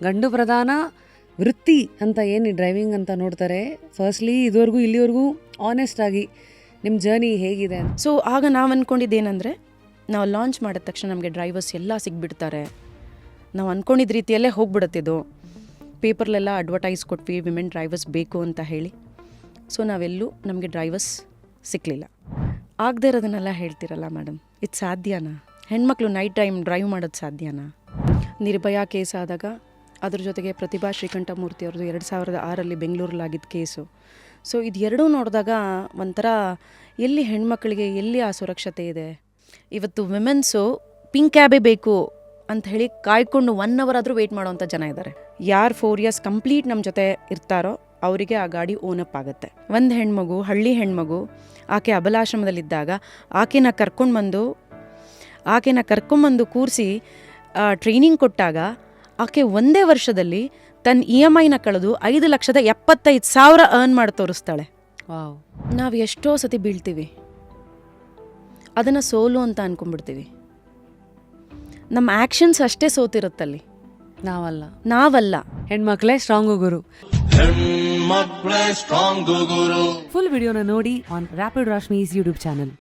ಗಂಡು ಪ್ರಧಾನ ವೃತ್ತಿ ಅಂತ ಏನು ಡ್ರೈವಿಂಗ್ ಅಂತ ನೋಡ್ತಾರೆ. ಫಸ್ಟ್ಲಿ ಇಲ್ಲಿವರೆಗೂ ಆನೆಸ್ಟ್ ಆಗಿ ನಿಮ್ಮ ಜರ್ನಿ ಹೇಗಿದೆ? ಸೊ ಆಗ ನಾವು ಅಂದ್ಕೊಂಡಿದ್ದೇನೆಂದರೆ, ನಾವು ಲಾಂಚ್ ಮಾಡಿದ ತಕ್ಷಣ ನಮಗೆ ಡ್ರೈವರ್ಸ್ ಎಲ್ಲ ಸಿಗ್ಬಿಡ್ತಾರೆ, ನಾವು ಅಂದ್ಕೊಂಡಿದ್ದ ರೀತಿಯಲ್ಲೇ ಹೋಗ್ಬಿಡುತ್ತಿದ್ದು. ಪೇಪರ್ಲೆಲ್ಲ ಅಡ್ವರ್ಟೈಸ್ ಕೊಟ್ವಿ ವಿಮೆನ್ ಡ್ರೈವರ್ಸ್ ಬೇಕು ಅಂತ ಹೇಳಿ. ಸೊ ನಮಗೆ ಡ್ರೈವರ್ಸ್ ಸಿಕ್ಕಲಿಲ್ಲ. ಆಗದೆ ಇರೋದನ್ನೆಲ್ಲ ಹೇಳ್ತಿರಲ್ಲ ಮೇಡಮ್, ಇದು ಸಾಧ್ಯನಾ? ಹೆಣ್ಮಕ್ಳು ನೈಟ್ ಟೈಮ್ ಡ್ರೈವ್ ಮಾಡೋದು ಸಾಧ್ಯನಾ? ನಿರ್ಭಯಾ ಕೇಸ್ ಆದಾಗ ಅದ್ರ ಜೊತೆಗೆ ಪ್ರತಿಭಾ ಶ್ರೀಕಂಠಮೂರ್ತಿ ಅವ್ರದ್ದು 2006 ಬೆಂಗಳೂರಲ್ಲಾಗಿದ್ದ ಕೇಸು. ಸೊ ಇದು ಎರಡೂ ನೋಡಿದಾಗ ಒಂಥರ ಎಲ್ಲಿ ಹೆಣ್ಮಕ್ಳಿಗೆ ಎಲ್ಲಿ ಆ ಸುರಕ್ಷತೆ ಇದೆ? ಇವತ್ತು ವಿಮೆನ್ಸು ಪಿಂಕ್ ಕ್ಯಾಬೇ ಬೇಕು ಅಂತ ಹೇಳಿ ಕಾಯ್ಕೊಂಡು 1 hour ಆದರೂ ವೆಯ್ಟ್ ಮಾಡೋವಂಥ ಜನ ಇದ್ದಾರೆ. ಯಾರು 4 years ಕಂಪ್ಲೀಟ್ ನಮ್ಮ ಜೊತೆ ಇರ್ತಾರೋ ಅವರಿಗೆ ಆ ಗಾಡಿ ಓನಪ್ ಆಗುತ್ತೆ. ಒಂದು ಹೆಣ್ಮಗು, ಹಳ್ಳಿ ಹೆಣ್ಮಗು, ಆಕೆ ಅಬಲಾಶ್ರಮದಲ್ಲಿದ್ದಾಗ ಆಕೆನ ಕರ್ಕೊಂಬಂದು ಕೂರಿಸಿ ಟ್ರೈನಿಂಗ್ ಕೊಟ್ಟಾಗ ಆಕೆ ಒಂದೇ ವರ್ಷದಲ್ಲಿ ತನ್ನ EMIನ ಕಳೆದು 5,75,000 ಅರ್ನ್ ಮಾಡಿ ತೋರಿಸ್ತಾಳೆ. ವಾವ್. ನಾವು ಎಷ್ಟೋ ಸತಿ ಬೀಳ್ತೀವಿ, ಅದನ್ನು ಸೋಲು ಅಂತ ಅಂದ್ಕೊಂಡ್ಬಿಡ್ತೀವಿ. ನಮ್ಮ ಆ್ಯಕ್ಷನ್ಸ್ ಅಷ್ಟೇ ಸೋತಿರುತ್ತಲ್ಲಿ, ನಾವಲ್ಲ. ಹೆಣ್ಮಕ್ಳೇ ಸ್ಟ್ರಾಂಗು ಗುರು. ಫುಲ್ ವಿಡಿಯೋನ ನೋಡಿ ಆನ್ ರ್ಯಾಪಿಡ್ ರಾಶ್ಮೀಸ್ ಯೂಟ್ಯೂಬ್ ಚಾನಲ್.